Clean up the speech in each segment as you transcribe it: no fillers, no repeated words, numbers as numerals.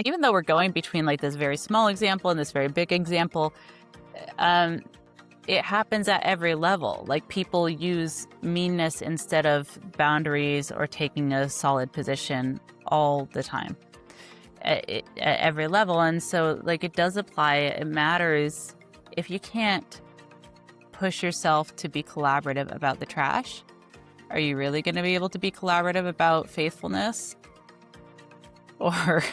Even though we're going between like this very small example and this very big example, um, it happens at every level. Like people use meanness instead of boundaries or taking a solid position all the time at every level. And so like it does apply. It matters if you can't push yourself to be collaborative about the trash. Are you really going to be able to be collaborative about faithfulness or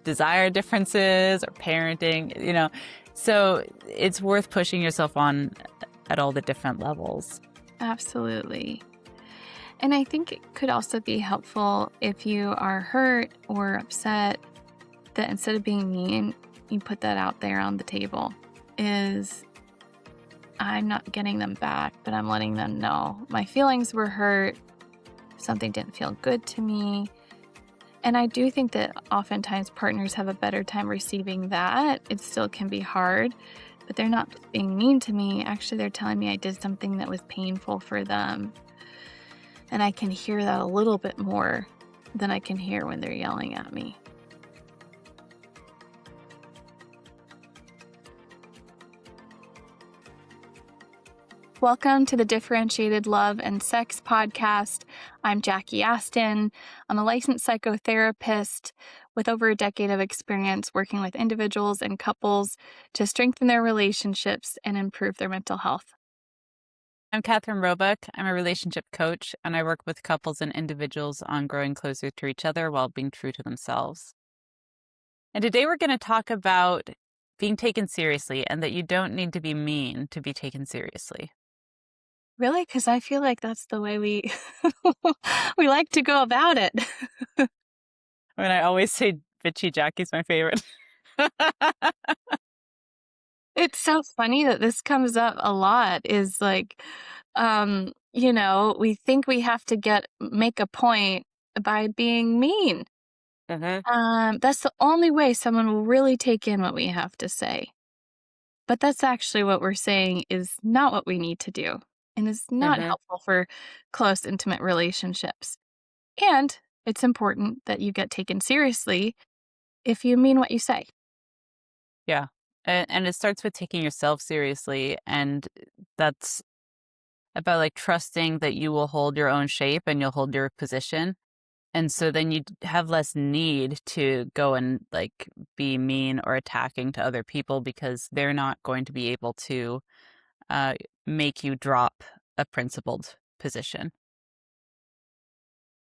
desire differences or parenting, So it's worth pushing yourself on at all the different levels. Absolutely. And I think it could also be helpful if you are hurt or upset that instead of being mean, you put that out there on the table. I'm not getting them back, but I'm letting them know my feelings were hurt. Something didn't feel good to me. And I do think that oftentimes partners have a better time receiving that. It still can be hard, but they're not just being mean to me. Actually, they're telling me I did something that was painful for them. And I can hear that a little bit more than I can hear when they're yelling at me. Welcome to the Differentiated Love and Sex podcast. I'm Jackie Aston. I'm a licensed psychotherapist with over a decade of experience working with individuals and couples to strengthen their relationships and improve their mental health. I'm Catherine Roebuck. I'm a relationship coach, and I work with couples and individuals on growing closer to each other while being true to themselves. And today we're going to talk about being taken seriously and that you don't need to be mean to be taken seriously. Really? Because I feel like that's the way we we like to go about it. I always say bitchy Jackie's my favorite. It's so funny that this comes up a lot is like, we think we have to make a point by being mean. That's the only way someone will really take in what we have to say. But that's actually what we're saying is not what we need to do and is not helpful for close, intimate relationships. And it's important that you get taken seriously if you mean what you say. Yeah. And it starts with taking yourself seriously. And that's about like trusting that you will hold your own shape and you'll hold your position. And so then you have less need to go and like be mean or attacking to other people because they're not going to be able to make you drop a principled position.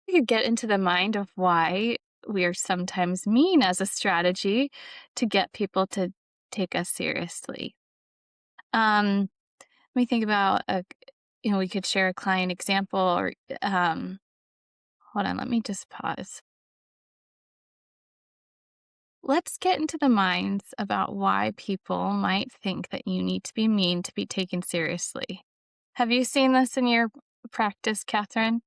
You could get into the mind of why we are sometimes mean as a strategy to get people to take us seriously. Let me think about we could share a client example or hold on, let me just pause. Let's get into the minds about why people might think that you need to be mean to be taken seriously. Have you seen this in your practice, Catherine?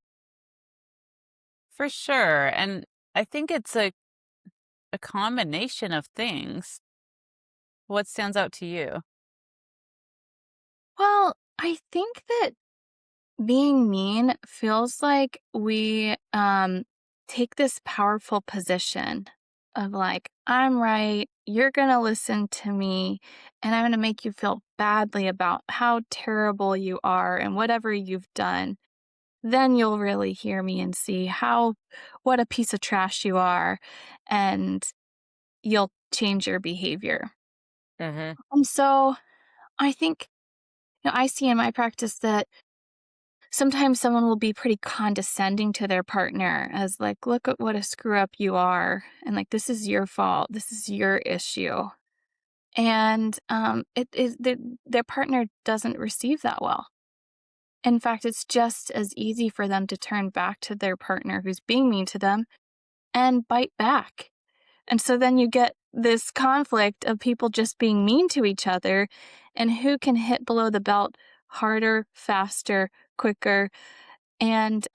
For sure. And I think it's a combination of things. What stands out to you? Well, I think that being mean feels like we take this powerful position of like, I'm right, you're going to listen to me, and I'm going to make you feel badly about how terrible you are and whatever you've done. Then you'll really hear me and see what a piece of trash you are, and you'll change your behavior. And so I think, I see in my practice that sometimes someone will be pretty condescending to their partner as like, look at what a screw up you are. And like, this is your fault. This is your issue. And their partner doesn't receive that well. In fact, it's just as easy for them to turn back to their partner who's being mean to them and bite back. And so then you get this conflict of people just being mean to each other and who can hit below the belt harder, faster, quicker, and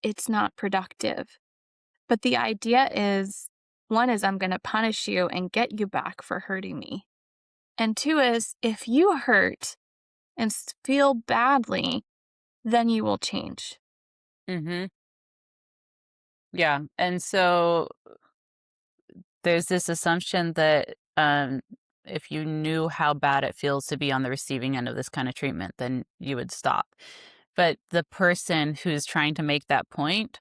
it's not productive. But the idea is, one is I'm going to punish you and get you back for hurting me. And two is if you hurt and feel badly, then you will change. Yeah. And so there's this assumption that if you knew how bad it feels to be on the receiving end of this kind of treatment, then you would stop. But the person who's trying to make that point,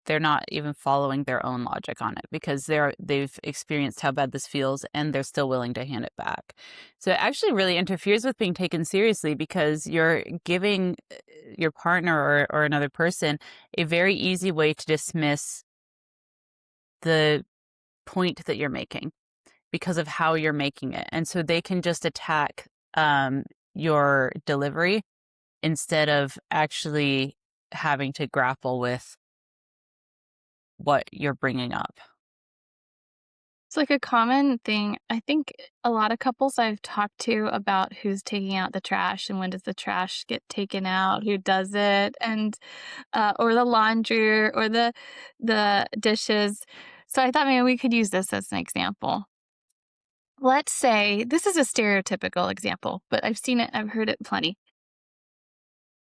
they're not even following their own logic on it because they've experienced how bad this feels and they're still willing to hand it back. So it actually really interferes with being taken seriously because you're giving your partner or another person a very easy way to dismiss the point that you're making because of how you're making it. And so they can just attack your delivery instead of actually having to grapple with what you're bringing up. It's like a common thing. I think a lot of couples I've talked to about who's taking out the trash and when does the trash get taken out, who does it, and or the laundry or the dishes. So I thought maybe we could use this as an example. Let's say this is a stereotypical example, but I've seen it, I've heard it plenty.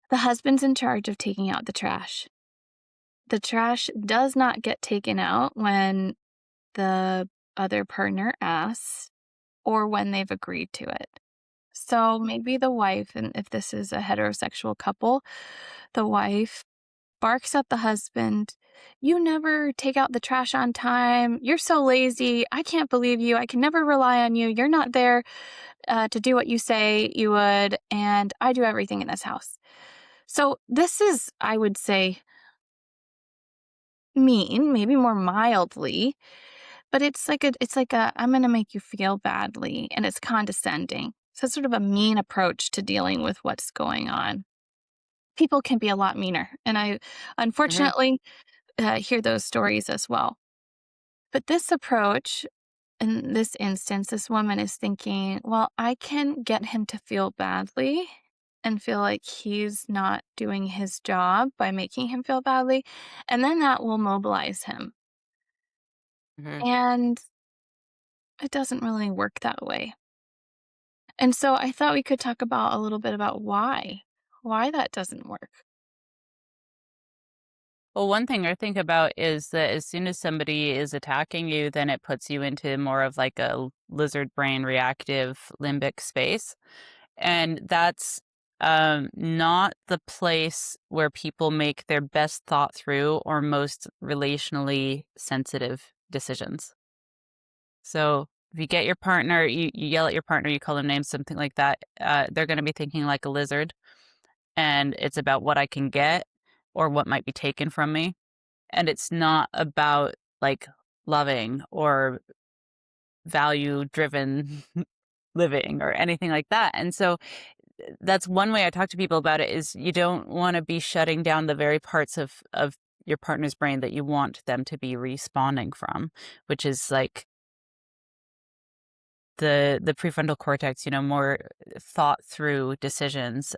The husband's in charge of taking out the trash. The trash does not get taken out when the other partner asks or when they've agreed to it. So maybe the wife, and if this is a heterosexual couple, the wife barks at the husband, "You never take out the trash on time. You're so lazy. I can't believe you. I can never rely on you. You're not there to do what you say you would, and I do everything in this house." So this is, I would say, mean, maybe more mildly, but it's like a I'm gonna make you feel badly, and it's condescending. So it's sort of a mean approach to dealing with what's going on. People can be a lot meaner, and I Mhm. unfortunately hear those stories as well. But this approach, in this instance, this woman is thinking, well, I can get him to feel badly and feel like he's not doing his job by making him feel badly. And then that will mobilize him. Mhm. And it doesn't really work that way. And so I thought we could talk about a little bit about why that doesn't work. Well, one thing I think about is that as soon as somebody is attacking you, then it puts you into more of like a lizard brain reactive limbic space. And that's not the place where people make their best thought through or most relationally sensitive decisions. So if you get your partner, you yell at your partner, you call them names, something like that, they're going to be thinking like a lizard. And it's about what I can get or what might be taken from me. And it's not about like loving or value driven living or anything like that. And so that's one way I talk to people about it is you don't want to be shutting down the very parts of your partner's brain that you want them to be responding from, which is like the prefrontal cortex, more thought through decisions,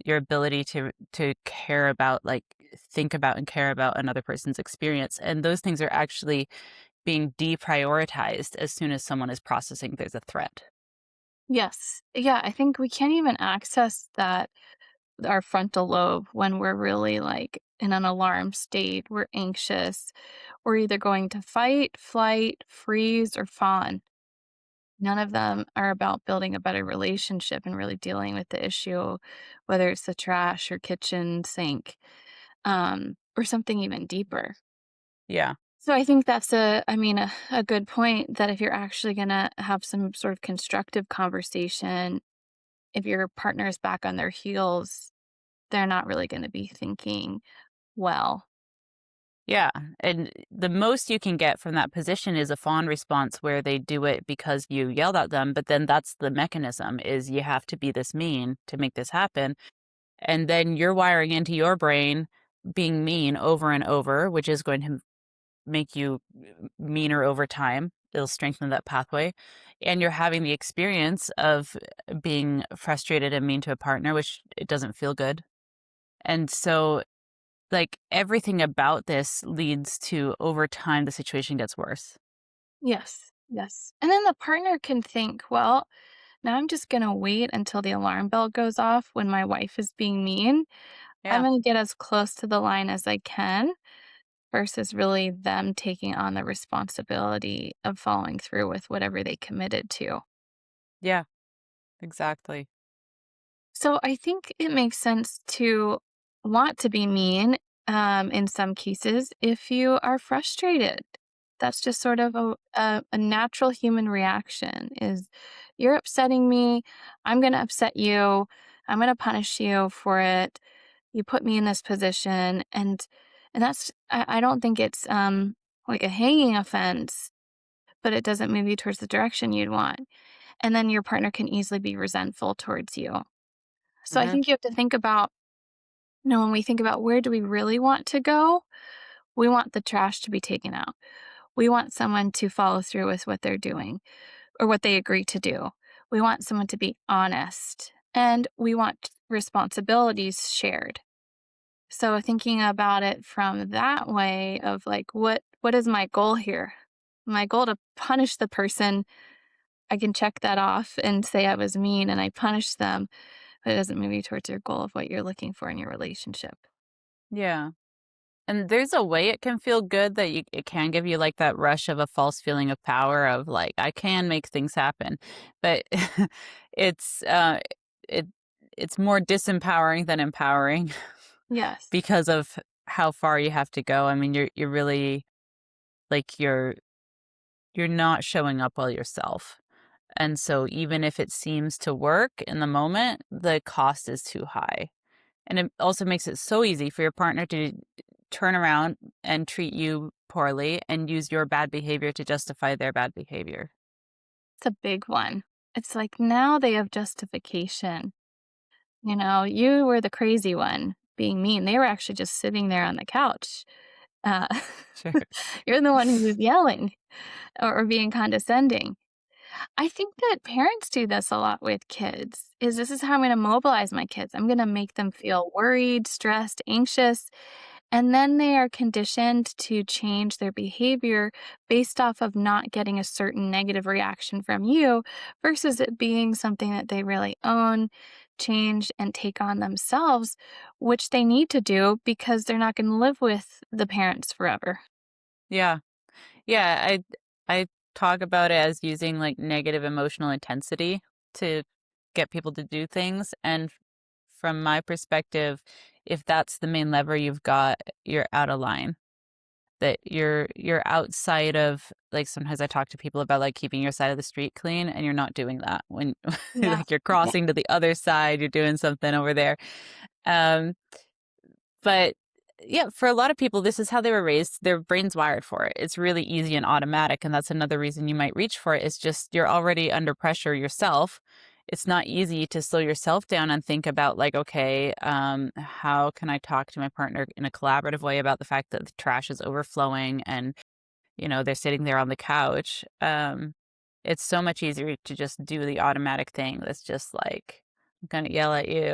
your ability to care about, like, think about and care about another person's experience, and those things are actually being deprioritized as soon as someone is processing there's a threat. Yes. Yeah, I think we can't even access that our frontal lobe when we're really like in an alarm state, we're anxious, we're either going to fight, flight, freeze, or fawn. None of them are about building a better relationship and really dealing with the issue, whether it's the trash or kitchen sink, or something even deeper. Yeah. So I think that's a good point that if you're actually gonna have some sort of constructive conversation, if your partner is back on their heels, they're not really gonna be thinking well. Yeah, and the most you can get from that position is a fawn response where they do it because you yelled at them, but then that's the mechanism is you have to be this mean to make this happen. And then you're wiring into your brain being mean over and over, which is going to make you meaner over time. It'll strengthen that pathway. And you're having the experience of being frustrated and mean to a partner, which it doesn't feel good. And so, like, everything about this leads to over time, the situation gets worse. Yes, yes. And then the partner can think, well, now I'm just gonna wait until the alarm bell goes off when my wife is being mean. I'm Yeah. gonna get as close to the line as I can versus really them taking on the responsibility of following through with whatever they committed to. Yeah, exactly. So I think it makes sense to want to be mean in some cases if you are frustrated. That's just sort of a natural human reaction is you're upsetting me. I'm going to upset you. I'm going to punish you for it. You put me in this position. And that's, I don't think it's like a hanging offense, but it doesn't move you towards the direction you'd want. And then your partner can easily be resentful towards you. So I Hmm. think you have to think about, when we think about where do we really want to go, we want the trash to be taken out. We want someone to follow through with what they're doing or what they agree to do. We want someone to be honest and we want responsibilities shared. So thinking about it from that way of like what is my goal here? My goal to punish the person, I can check that off and say I was mean and I punished them, but it doesn't move you towards your goal of what you're looking for in your relationship. Yeah. And there's a way it can feel good that it can give you like that rush of a false feeling of power of like, I can make things happen. But it's it it's more disempowering than empowering Yes. because of how far you have to go. I mean, you're really like you're not showing up well yourself. And so even if it seems to work in the moment, the cost is too high. And it also makes it so easy for your partner to turn around and treat you poorly and use your bad behavior to justify their bad behavior. It's a big one. It's like now they have justification. You were the crazy one being mean. They were actually just sitting there on the couch. Uh, Sure. you're the one who was yelling or being condescending. I think that parents do this a lot with kids. Is this is how I'm going to mobilize my kids. I'm going to make them feel worried, stressed, anxious, and then they are conditioned to change their behavior based off of not getting a certain negative reaction from you versus it being something that they really own, change, and take on themselves, which they need to do because they're not going to live with the parents forever. Yeah. Yeah, I talk about it as using like negative emotional intensity to get people to do things and from my perspective, if that's the main lever you've got, you're out of line. That you're outside of like sometimes I talk to people about like keeping your side of the street clean and you're not doing that when Yeah. like you're crossing to the other side, you're doing something over there. Um but yeah, for a lot of people, this is how they were raised. Their brain's wired for it. It's really easy and automatic. And that's another reason you might reach for it. It's just you're already under pressure yourself. It's not easy to slow yourself down and think about, like, okay, how can I talk to my partner in a collaborative way about the fact that the trash is overflowing and, they're sitting there on the couch. It's so much easier to just do the automatic thing that's just like, I'm going to yell at you.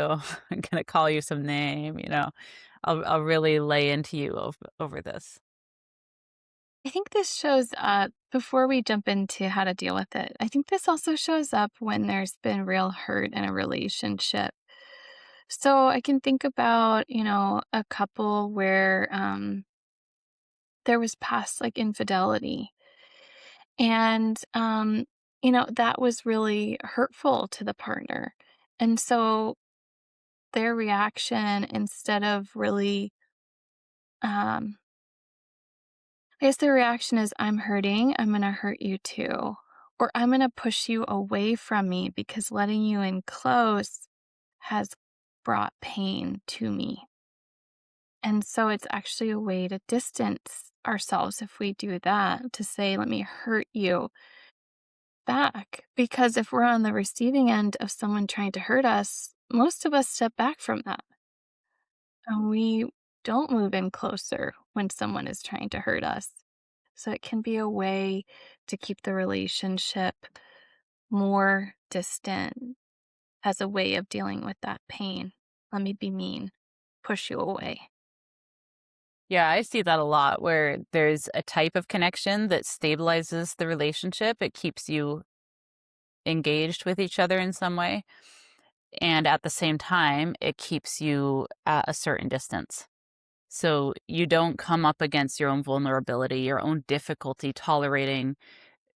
I'm going to call you some name. I'll really lay into you over this. I think this shows up before we jump into how to deal with it. I think this also shows up when there's been real hurt in a relationship. So I can think about, a couple where there was past like infidelity. And, that was really hurtful to the partner. And so their reaction, instead of really, um, I guess their reaction is, I'm hurting. I'm going to hurt you too. Or I'm going to push you away from me because letting you in close has brought pain to me. And so it's actually a way to distance ourselves if we do that, to say, let me hurt you back. Because if we're on the receiving end of someone trying to hurt us, most of us step back from that. And we don't move in closer when someone is trying to hurt us. So it can be a way to keep the relationship more distant as a way of dealing with that pain. Let me be mean, push you away. Yeah, I see that a lot where there's a type of connection that stabilizes the relationship. It keeps you engaged with each other in some way. And at the same time, it keeps you at a certain distance. So you don't come up against your own vulnerability, your own difficulty tolerating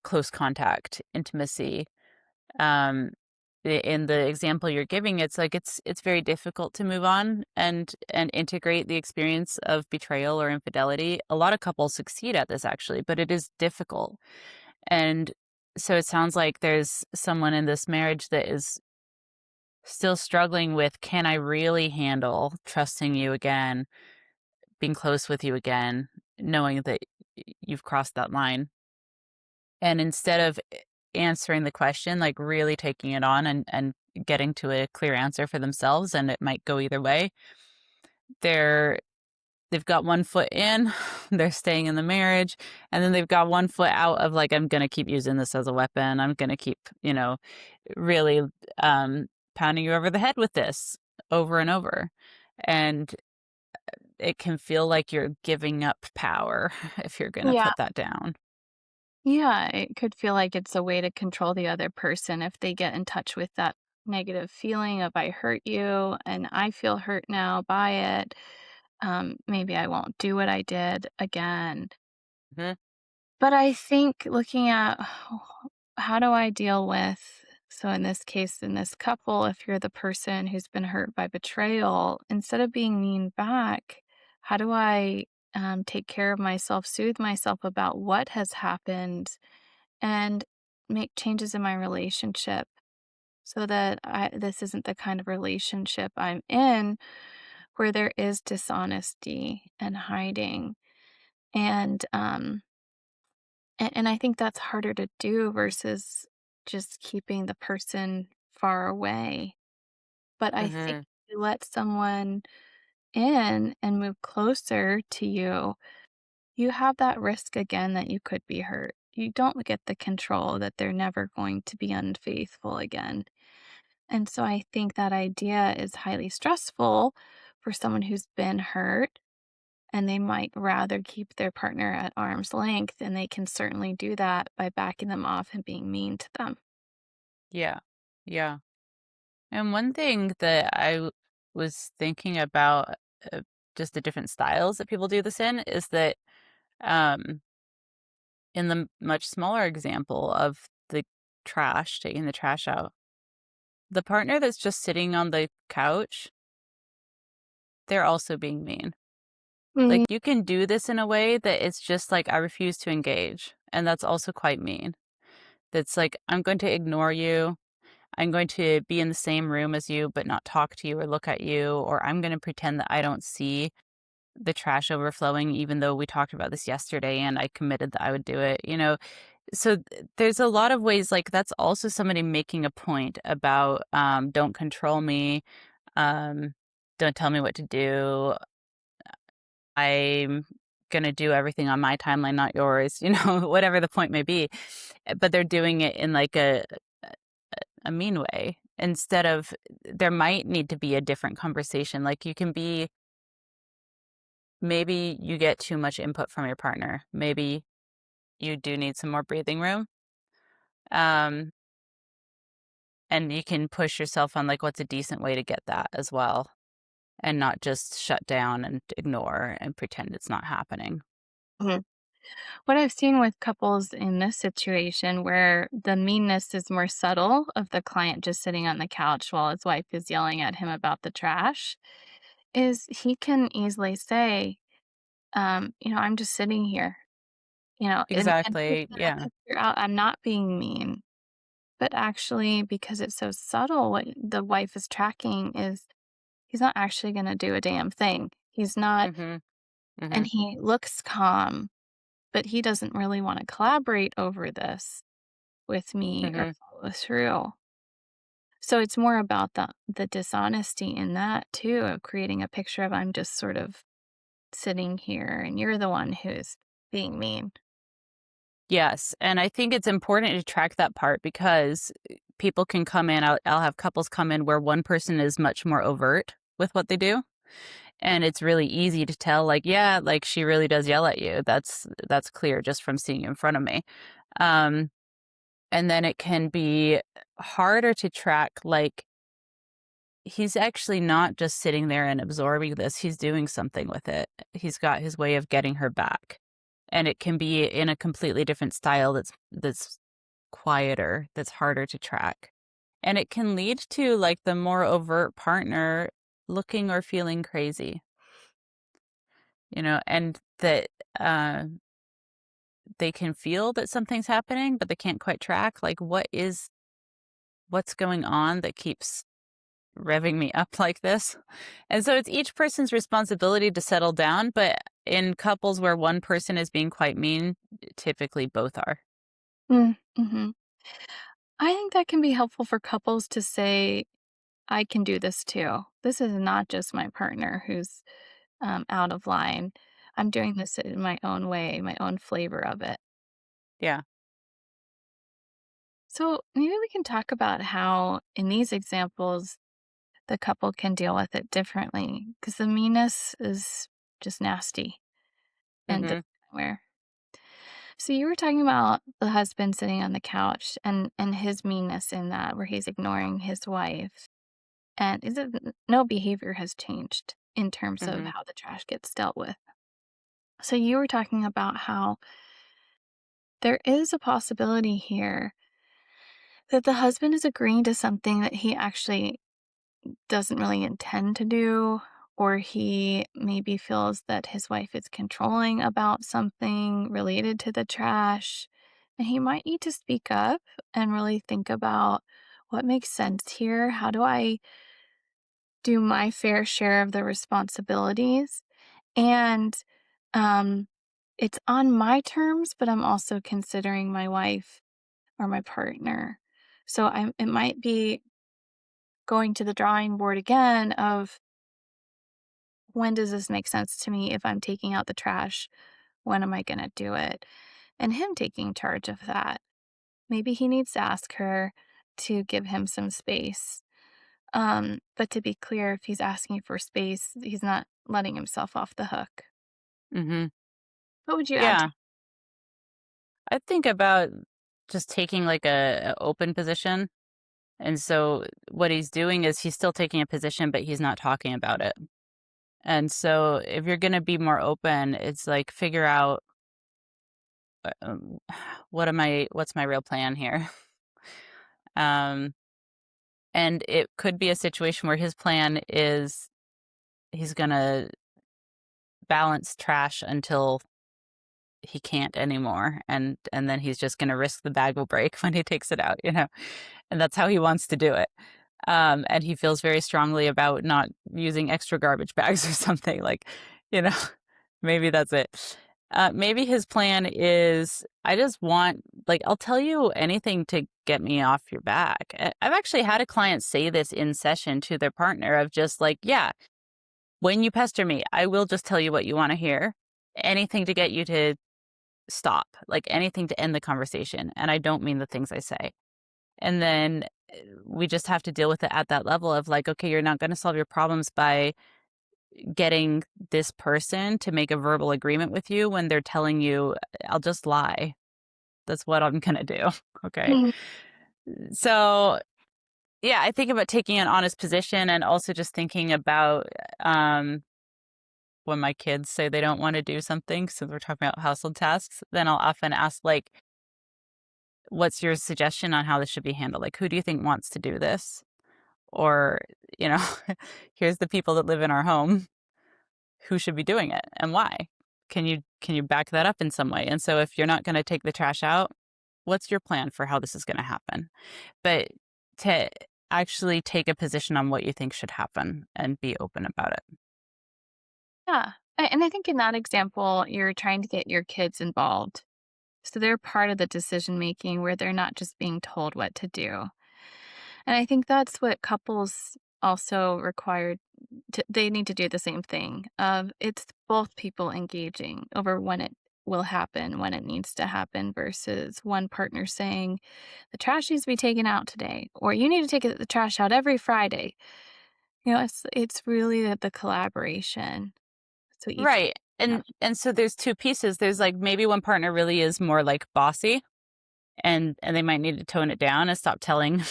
close contact, intimacy. Um, in the example you're giving, it's like it's very difficult to move on and integrate the experience of betrayal or infidelity. A lot of couples succeed at this actually, but it is difficult. And so it sounds like there's someone in this marriage that is still struggling with, can I really handle trusting you again, being close with you again, knowing that you've crossed that line? And instead of answering the question, like really taking it on and getting to a clear answer for themselves, and it might go either way, they're they've got one foot in, they're staying in the marriage, and then they've got one foot out of like, I'm gonna keep using this as a weapon. I'm gonna keep, really pounding you over the head with this over and over. And it can feel like you're giving up power if you're gonna Yeah. put that down. Yeah, it could feel like it's a way to control the other person if they get in touch with that negative feeling of I hurt you and I feel hurt now by it. Maybe I won't do what I did again. Mhm, But I think looking at how do I deal with, so in this case, in this couple, if you're the person who's been hurt by betrayal, instead of being mean back, how do I take care of myself, soothe myself about what has happened, and make changes in my relationship so that this isn't the kind of relationship I'm in where there is dishonesty and hiding. And and I think that's harder to do versus just keeping the person far away. But I think mhm, if you let someone in and move closer to you, you have that risk again that you could be hurt. You don't get the control that they're never going to be unfaithful again. And so I think that idea is highly stressful for someone who's been hurt, and they might rather keep their partner at arm's length, and they can certainly do that by backing them off and being mean to them. yeah, yeah. And one thing that was thinking about, uh, just the different styles that people do this in, is that, um, in the much smaller example of the trash, taking the trash out, the partner that's just sitting on the couch, they're also being mean. Mm, Like, you can do this in a way that it's just like, I refuse to engage, and that's also quite mean. That's like, I'm going to ignore you. I'm going to be in the same room as you, but not talk to you or look at you, or I'm going to pretend that I don't see the trash overflowing, even though we talked about this yesterday and I committed that I would do it. So there's a lot of ways, like that's also somebody making a point about, don't control me, um, don't tell me what to do. I'm gonna do everything on my timeline, not yours, whatever the point may be. But they're doing it in like a mean way instead of, there might need to be a different conversation. Like you can be, maybe you get too much input from your partner. Maybe you do need some more breathing room. Um, and you can push yourself on like what's a decent way to get that as well, and not just shut down and ignore and pretend it's not happening. mhm. What I've seen with couples in this situation where the meanness is more subtle of the client just sitting on the couch while his wife is yelling at him about the trash is he can easily say, I'm just sitting here, and take Exactly. that Yeah. picture out. I'm not being mean. But actually, because it's so subtle, what the wife is tracking is he's not actually gonna do a damn thing. He's not, Mhm. and Mhm. he looks calm, but he doesn't really wanna collaborate over this with me or Mhm. follow through. So it's more about the dishonesty in that too, of creating a picture of I'm just sort of sitting here and you're the one who's being mean. Yes, and I think it's important to track that part because people can come in. I'll have couples come in where one person is much more overt with what they do, and it's really easy to tell. Like, yeah, like she really does yell at you. That's clear just from seeing you in front of me. Um, and then it can be harder to track. Like, he's actually not just sitting there and absorbing this, he's doing something with it. He's got his way of getting her back. And it can be in a completely different style that's quieter, that's harder to track. And it can lead to like the more overt partner looking or feeling crazy, and that uh, they can feel that something's happening, but they can't quite track like what's going on that keeps revving me up like this. And so it's each person's responsibility to settle down, but in couples where one person is being quite mean, typically both are. Mm-hmm. I think that can be helpful for couples to say, I can do this too. This is not just my partner who's out of line. I'm doing this in my own way, my own flavor of it. Yeah. So maybe we can talk about how, in these examples, the couple can deal with it differently. Because the meanness is just nasty and Hmm. doesn't where. So you were talking about the husband sitting on the couch and his meanness in that, where he's ignoring his wife, and is it no behavior has changed in terms of Hmm. how the trash gets dealt with. So you were talking about how there is a possibility here that the husband is agreeing to something that he actually doesn't really intend to do, or he maybe feels that his wife is controlling about something related to the trash. And he might need to speak up and really think about what makes sense here. How do I do my fair share of the responsibilities? And um, it's on my terms, but I'm also considering my wife or my partner. So it might be going to the drawing board again of, when does this make sense to me? If I'm taking out the trash, when am I going to do it? And him taking charge of that. Maybe he needs to ask her to give him some space. But to be clear, if he's asking for space, he's not letting himself off the hook. Hmm. What would you add to? Yeah. I think about just taking like a open position. And so what he's doing is he's still taking a position, but he's not talking about it. And so if you're going to be more open, it's like figure out um, what's my real plan here? Um, and it could be a situation where his plan is he's going to balance trash until he can't anymore. And then he's just going to risk the bag will break when he takes it out. And that's how he wants to do it. And he feels very strongly about not using extra garbage bags or something like, you know, maybe that's it. Maybe his plan is, I just want, like, I'll tell you anything to get me off your back. I've actually had a client say this in session to their partner of just like, yeah, when you pester me, I will just tell you what you want to hear. Anything to get you to stop, like anything to end the conversation. And I don't mean the things I say. And then we just have to deal with it at that level of like, okay, you're not going to solve your problems by getting this person to make a verbal agreement with you when they're telling you, I'll just lie. That's what I'm going to do. Okay. Mhm. So, yeah, I think about taking an honest position and also just thinking about um, when my kids say they don't want to do something, since we're talking about household tasks, then I'll often ask, like, what's your suggestion on how this should be handled? Like, who do you think wants to do this? Or, you know, here's the people that live in our home who should be doing it and why. Can you back that up in some way? And so if you're not going to take the trash out, what's your plan for how this is going to happen? But to actually take a position on what you think should happen and be open about it. Yeah. And I think in that example, you're trying to get your kids involved. So they're part of the decision making where they're not just being told what to do. And I think that's what couples also require they need to do the same thing. It's both people engaging over when it will happen, when it needs to happen, versus one partner saying, the trash needs to be taken out today, or you need to take the trash out every Friday. It's really the collaboration. So each Right. have And so there's two pieces. There's like maybe one partner really is more like bossy and they might need to tone it down and stop telling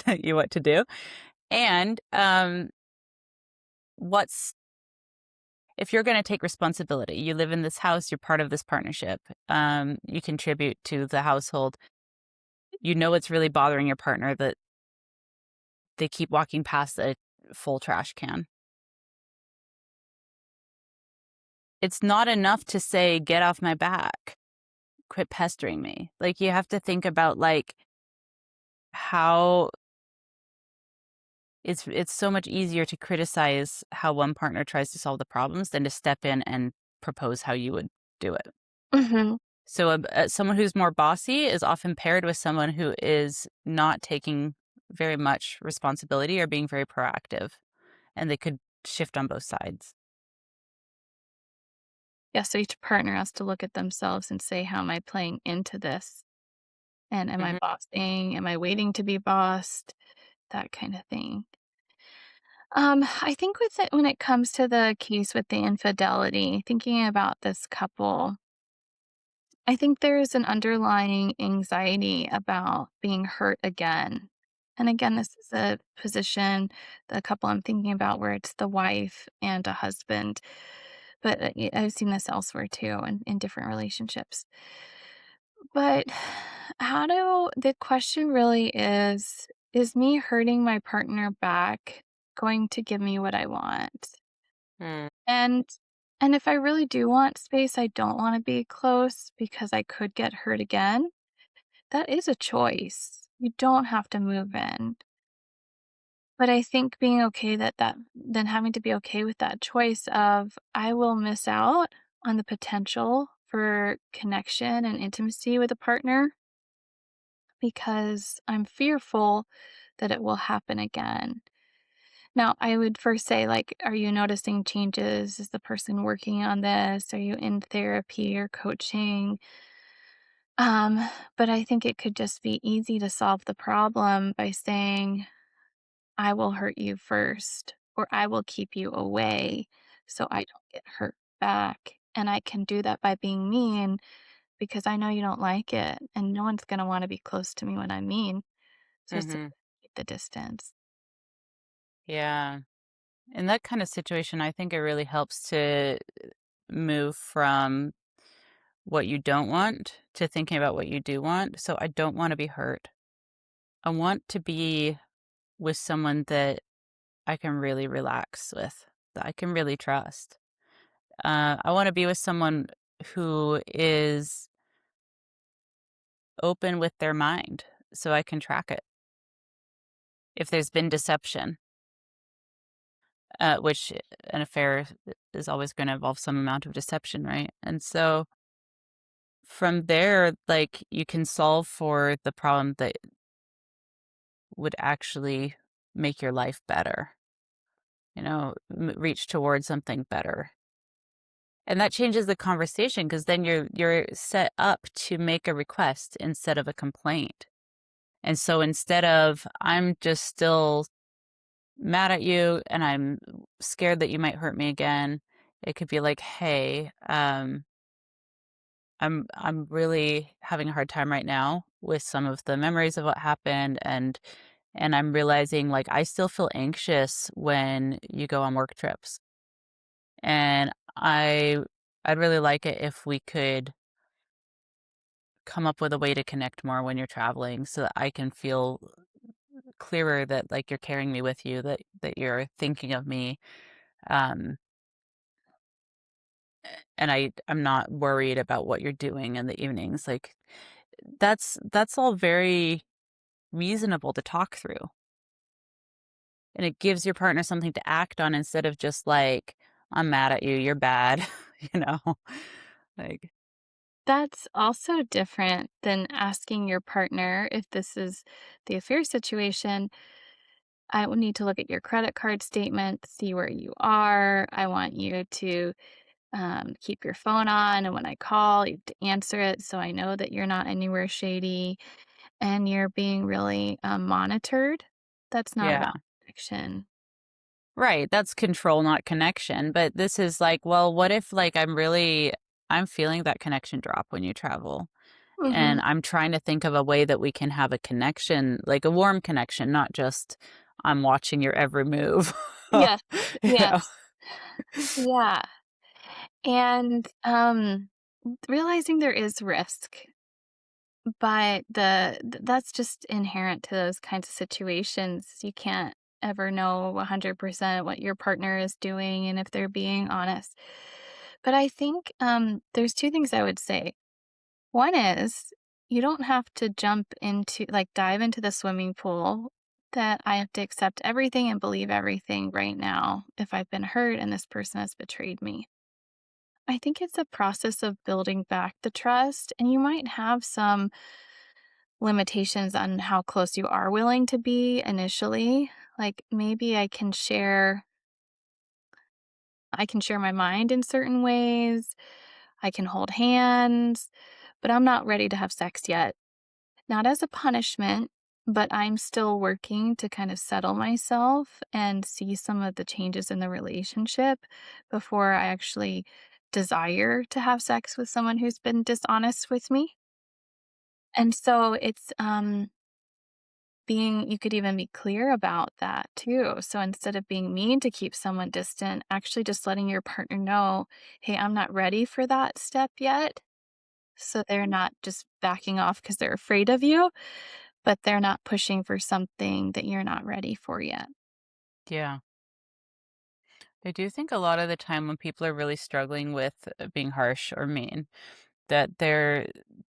you what to do. And what's if you're going to take responsibility, you live in this house, you're part of this partnership, you contribute to the household, you know it's really bothering your partner that they keep walking past a full trash can. It's not enough to say, get off my back, quit pestering me. Like, you have to think about, like, how it's so much easier to criticize how one partner tries to solve the problems than to step in and propose how you would do it. Hmm. So someone who's more bossy is often paired with someone who is not taking very much responsibility or being very proactive, and they could shift on both sides. Yeah, so each partner has to look at themselves and say, how am I playing into this? And am I Hmm. bossing? Am I waiting to be bossed? That kind of thing. I think with it when it comes to the case with the infidelity, thinking about this couple, I think there is an underlying anxiety about being hurt again. And again, this is a position, the couple I'm thinking about, where it's the wife and a husband. But I've seen this elsewhere too in different relationships. But the question really is me hurting my partner back going to give me what I want? Mm. And and if I really do want space, I don't want to be close because I could get hurt again. That is a choice. You don't have to move in. But I think being okay that then having to be okay with that choice of I will miss out on the potential for connection and intimacy with a partner because I'm fearful that it will happen again. Now, I would first say, like, are you noticing changes? Is the person working on this? Are you in therapy or coaching? Um, but I think it could just be easy to solve the problem by saying, I will hurt you first, or I will keep you away so I don't get hurt back. And I can do that by being mean because I know you don't like it. And no one's going to want to be close to me when I'm mean. So it's Hmm. keep the distance. Yeah. In that kind of situation, I think it really helps to move from what you don't want to thinking about what you do want. So I don't want to be hurt. I want to be with someone that I can really relax with, that I can really trust. I want to be with someone who is open with their mind so I can track it. If there's been deception, which an affair is always going to involve some amount of deception, right? And so from there, like, you can solve for the problem that would actually make your life better, reach towards something better. And that changes the conversation because then you're set up to make a request instead of a complaint. And so instead of I'm just still mad at you and I'm scared that you might hurt me again, it could be like, hey, I'm really having a hard time right now with some of the memories of what happened, and I'm realizing like I still feel anxious when you go on work trips. And I'd really like it if we could come up with a way to connect more when you're traveling so that I can feel clearer that like you're carrying me with you, that you're thinking of me. Um and I'm not worried about what you're doing in the evenings. Like that's all very reasonable to talk through. And it gives your partner something to act on instead of just like, I'm mad at you, you're bad, you know? Like, That's also different than asking your partner if this is the affair situation. I would need to look at your credit card statement, see where you are. I want you to keep your phone on. And when I call, you have to answer it so I know that you're not anywhere shady and you're being really monitored. That's not yeah. about addiction. Right, that's control, not connection. But this is like, well, what if like I'm feeling that connection drop when you travel. Hmm. And I'm trying to think of a way that we can have a connection, like a warm connection, not just I'm watching your every move. Yes, You know? yes, yeah, and, realizing there is risk, but that's just inherent to those kinds of situations. You can't ever know 100% what your partner is doing and if they're being honest. But I think, there's 2 things I would say. One is you don't have to jump into like, dive into the swimming pool that I have to accept everything and believe everything right now if I've been hurt and this person has betrayed me. I think it's a process of building back the trust, and you might have some limitations on how close you are willing to be initially. Like, maybe I can share my mind in certain ways. I can hold hands, but I'm not ready to have sex yet. Not as a punishment, but I'm still working to kind of settle myself and see some of the changes in the relationship before I actually desire to have sex with someone who's been dishonest with me. And so it's being you could even be clear about that too. So instead of being mean to keep someone distant, actually just letting your partner know, "Hey, I'm not ready for that step yet." So they're not just backing off because they're afraid of you, but they're not pushing for something that you're not ready for yet. Yeah. I do think a lot of the time when people are really struggling with being harsh or mean, that there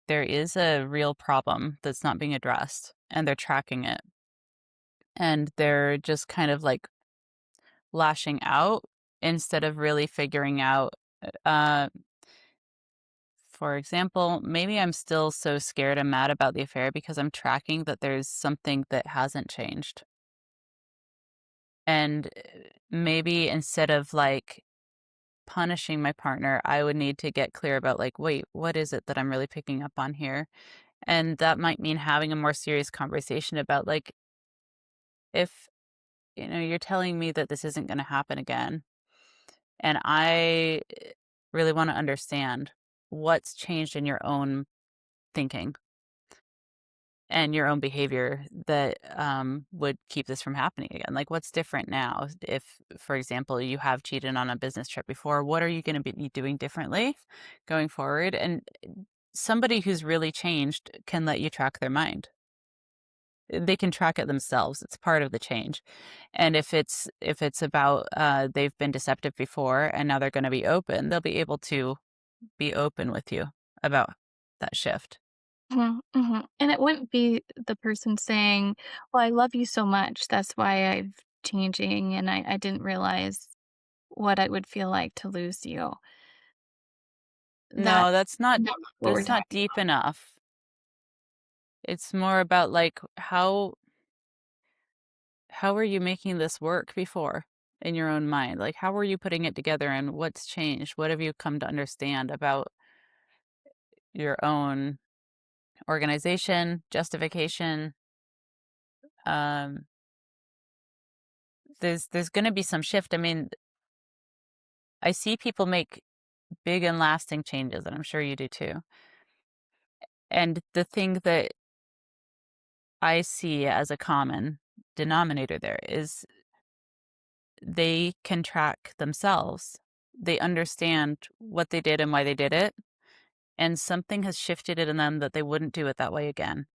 is a real problem that's not being addressed and they're tracking it and they're just kind of like lashing out instead of really figuring out uh for example, maybe I'm still so scared and mad about the affair because I'm tracking that there's something that hasn't changed. And maybe instead of like punishing my partner, I would need to get clear about like, wait, what is it that I'm really picking up on here? And that might mean having a more serious conversation about like, if you're telling me that this isn't going to happen again, and I really want to understand what's changed in your own thinking and your own behavior that would keep this from happening again. Like, what's different now? If, for example, you have cheated on a business trip before, what are you going to be doing differently going forward? And somebody who's really changed can let you track their mind. They can track it themselves. It's part of the change. And if it's about they've been deceptive before and now they're going to be open, they'll be able to be open with you about that shift. Mhm, mhm, and it wouldn't be the person saying, "Well, I love you so much, that's why I'm changing, and I didn't realize what it would feel like to lose you." No, That's not what we're that's not talking deep enough. It's more about like how are you making this work before in your own mind? Like how are you putting it together and what's changed? What have you come to understand about your own organization, justification? Um there's going to be some shift. I mean, I see people make big and lasting changes and I'm sure you do too. And the thing that I see as a common denominator there is they can track themselves. They understand what they did and why they did it, and something has shifted in them that they wouldn't do it that way again.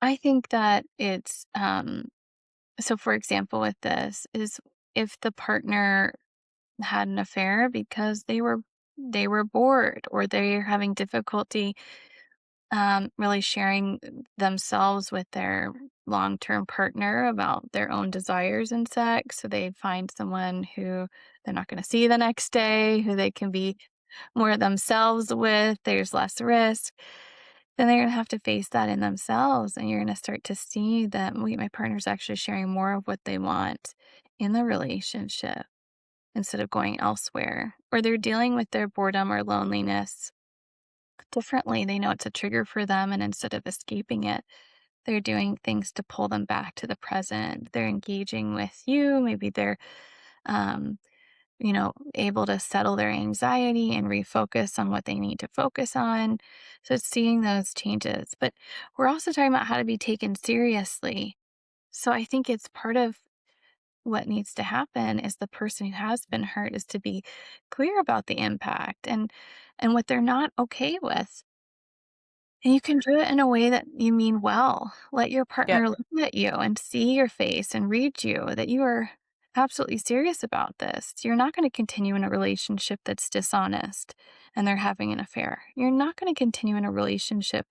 I think that it's, so for example with this is if the partner had an affair because they were bored or they're having difficulty really sharing themselves with their long-term partner about their own desires in sex, so they find someone who they're not going to see the next day, who they can be more themselves with, there's less risk. Then they're going to have to face that in themselves, and you're going to start to see that, wait, my partner's actually sharing more of what they want in the relationship instead of going elsewhere, or they're dealing with their boredom or loneliness differently. They know it's a trigger for them, and instead of escaping it, they're doing things to pull them back to the present. They're engaging with you. Maybe they're um, able to settle their anxiety and refocus on what they need to focus on. So it's seeing those changes. But we're also talking about how to be taken seriously. So I think it's part of what needs to happen is the person who has been hurt is to be clear about the impact and what they're not okay with. And you can do it in a way that you mean well. Let your Yep. partner look at you and see your face and read you that you are absolutely serious about this. You're not going to continue in a relationship that's dishonest and they're having an affair. You're not going to continue in a relationship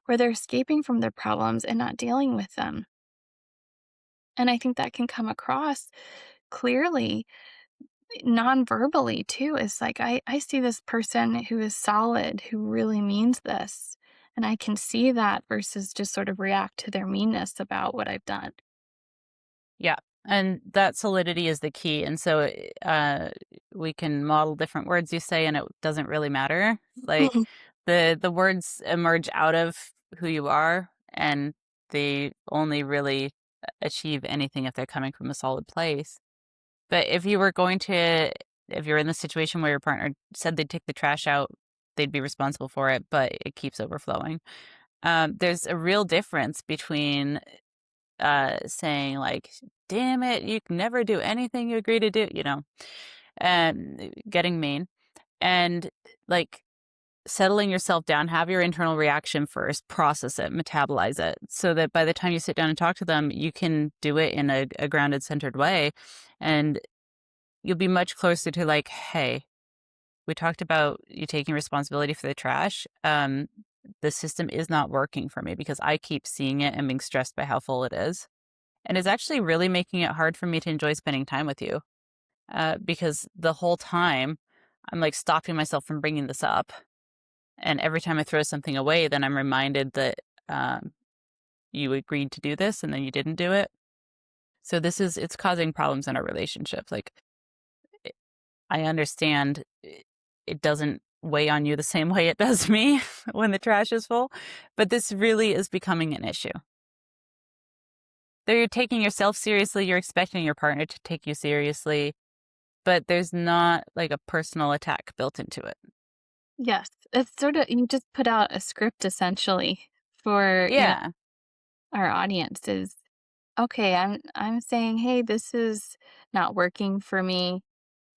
where they're escaping from their problems and not dealing with them. And I think that can come across clearly non-verbally too. Is like I see this person who is solid, who really means this, and I can see that versus just sort of react to their meanness about what I've done. Yeah. And that solidity is the key. And so we can model different words you say, and it doesn't really matter. Like Mhm. the words emerge out of who you are, and they only really achieve anything if they're coming from a solid place. But if you're in the situation where your partner said they'd take the trash out, they'd be responsible for it, but it keeps overflowing. There's a real difference between saying like, "Damn it, you can never do anything you agree to do," and getting mean, and like settling yourself down, have your internal reaction first, process it, metabolize it, so that by the time you sit down and talk to them, you can do it in a grounded, centered way, and you'll be much closer to like, "Hey, we talked about you taking responsibility for the trash. The system is not working for me because I keep seeing it and being stressed by how full it is. And it's actually really making it hard for me to enjoy spending time with you because the whole time I'm like stopping myself from bringing this up. And every time I throw something away, then I'm reminded that um, you agreed to do this and then you didn't do it. So it's causing problems in our relationship. Like, I understand it doesn't weigh on you the same way it does me when the trash is full, but this really is becoming an issue. There you're taking yourself seriously, you're expecting your partner to take you seriously, but there's not like a personal attack built into it. Yes, it's sort of you just put out a script essentially for Yeah. our audience is okay. I'm saying, hey, this is not working for me.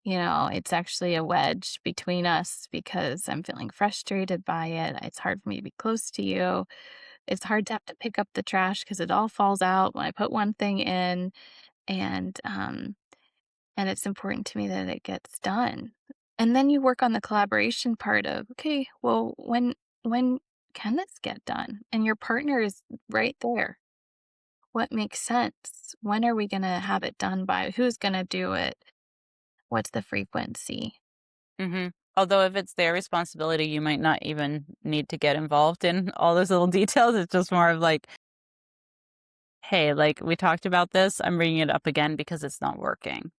It's actually a wedge between us because I'm feeling frustrated by it. It's hard for me to be close to you. It's hard to have to pick up the trash because it all falls out when I put one thing in, and and it's important to me that it gets done. And then you work on the collaboration part of, okay, well, when can this get done? And your partner is right there. What makes sense? When are we going to have it done by? Who's going to do it? What's the frequency? hmm Although if it's their responsibility, you might not even need to get involved in all those little details. It's just more of like, hey, like we talked about this, I'm bringing it up again because it's not working.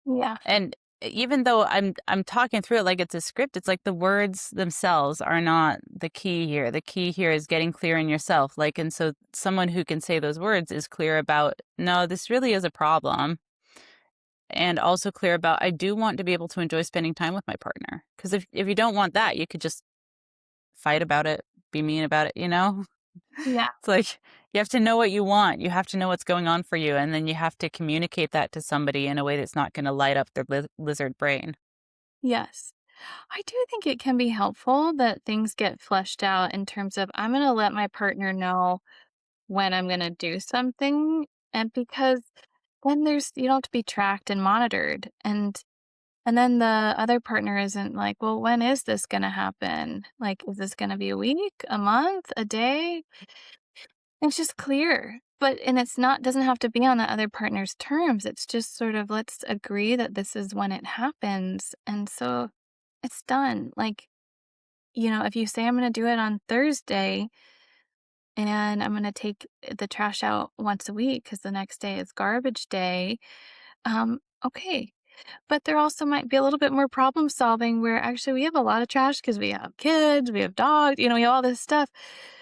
Yeah. And even though I'm talking through it like it's a script, it's like the words themselves are not the key here. The key here is getting clear in yourself. Like, and so someone who can say those words is clear about, no, this really is a problem. And also clear about, I do want to be able to enjoy spending time with my partner. Because if you don't want that, you could just fight about it, be mean about it. Yeah. It's like you have to know what you want. You have to know what's going on for you. And then you have to communicate that to somebody in a way that's not going to light up their lizard brain. Yes. I do think it can be helpful that things get fleshed out in terms of I'm going to let my partner know when I'm going to do something. And because then you don't have to be tracked and monitored. And then the other partner isn't like, well, when is this going to happen? Like, is this going to be a week, a month, a day? It's just clear. And it's not, doesn't have to be on the other partner's terms. It's just sort of, let's agree that this is when it happens. And so it's done. Like, if you say I'm going to do it on Thursday and I'm going to take the trash out once a week because the next day is garbage day, okay. But there also might be a little bit more problem solving where actually we have a lot of trash because we have kids, we have dogs, we have all this stuff.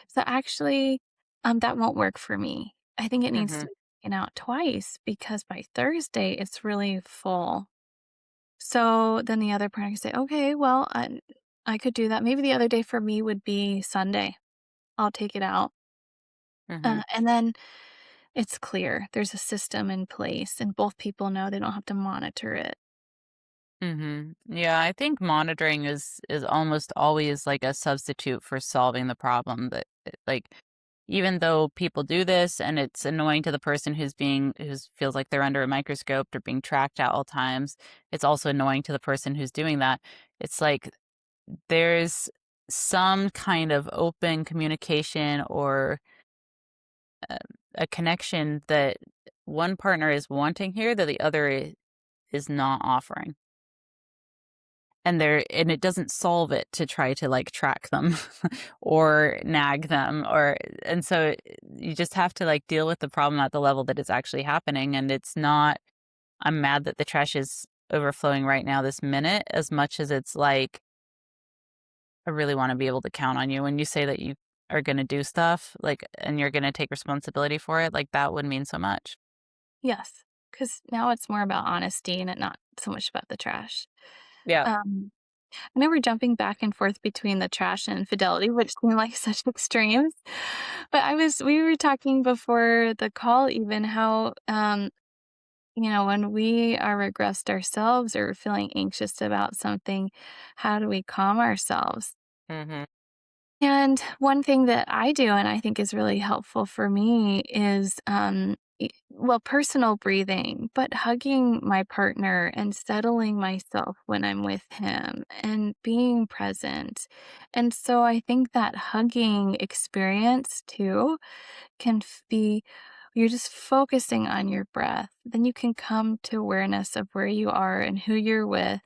So actually, that won't work for me. I think it needs to hmm be taken out twice because by Thursday it's really full. So then the other partner can say, okay, well, I could do that. Maybe the other day for me would be Sunday. I'll take it out. Hmm. And then it's clear there's a system in place and both people know they don't have to monitor it. Yeah, I think monitoring is almost always like a substitute for solving the problem. That like even though people do this and it's annoying to the person who feels like they're under a microscope or being tracked at all times, it's also annoying to the person who's doing that. It's like there's some kind of open communication or uh, a connection that one partner is wanting here that the other is not offering. And it doesn't solve it to try to like track them or nag them or and so you just have to like deal with the problem at the level that it's actually happening. And it's not, I'm mad that the trash is overflowing right now this minute, as much as it's like I really want to be able to count on you when you say that you are going to do stuff like and you're going to take responsibility for it. Like that would mean so much. Yes. Because now it's more about honesty and it not so much about the trash. Yeah. Um, I know we're jumping back and forth between the trash and infidelity, which seem like such extremes. But we were talking before the call even how, when we are regressed ourselves or feeling anxious about something, how do we calm ourselves? Hmm. And one thing that I do, and I think is really helpful for me, is personal breathing, but hugging my partner and settling myself when I'm with him and being present. And so I think that hugging experience too can be you're just focusing on your breath. Then you can come to awareness of where you are and who you're with,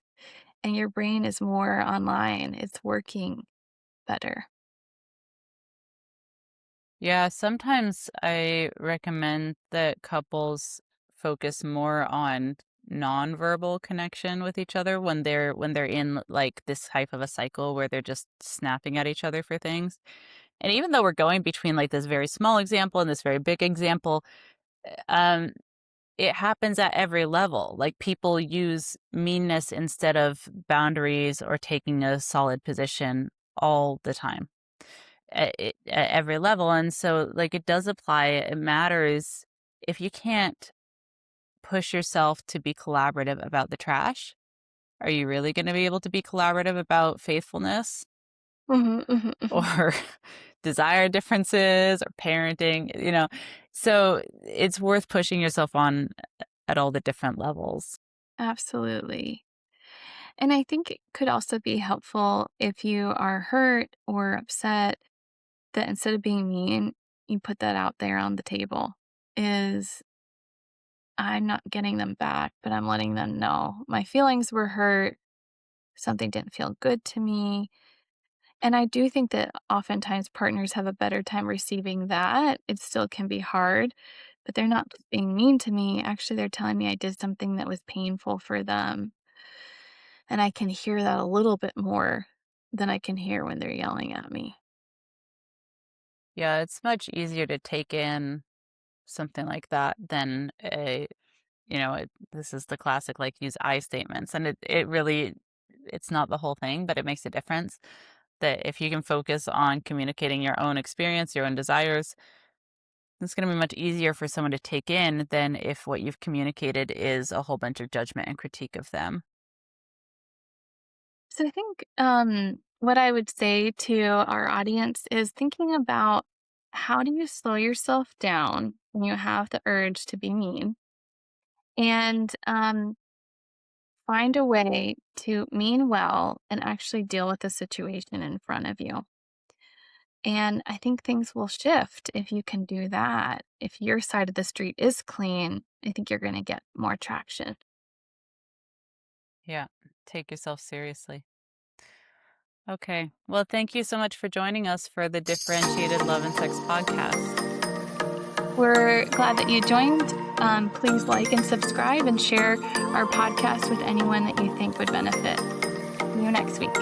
and your brain is more online. It's working better. Yeah, sometimes I recommend that couples focus more on nonverbal connection with each other when they're in like this type of a cycle where they're just snapping at each other for things. And even though we're going between like this very small example and this very big example, um it happens at every level. Like people use meanness instead of boundaries or taking a solid position all the time at every level. And so, like, it does apply. It matters if you can't push yourself to be collaborative about the trash. Are you really going to be able to be collaborative about faithfulness Mhm, mhm, mhm. or desire differences or parenting? So it's worth pushing yourself on at all the different levels. Absolutely. And I think it could also be helpful if you are hurt or upset that instead of being mean, you put that out there on the table. Is I'm not getting them back, but I'm letting them know my feelings were hurt. Something didn't feel good to me. And I do think that oftentimes partners have a better time receiving that. It still can be hard, but they're not just being mean to me. Actually, they're telling me I did something that was painful for them. And I can hear that a little bit more than I can hear when they're yelling at me. Yeah, it's much easier to take in something like that than this is the classic like use I statements. And it really, it's not the whole thing, but it makes a difference that if you can focus on communicating your own experience, your own desires, it's going to be much easier for someone to take in than if what you've communicated is a whole bunch of judgment and critique of them. So I think what I would say to our audience is thinking about how do you slow yourself down when you have the urge to be mean and find a way to mean well and actually deal with the situation in front of you. And I think things will shift if you can do that. If your side of the street is clean, I think you're going to get more traction. Yeah. Take yourself seriously. Okay. Well, thank you so much for joining us for the Differentiated Love and Sex podcast. We're glad that you joined. Please like and subscribe and share our podcast with anyone that you think would benefit. See you next week.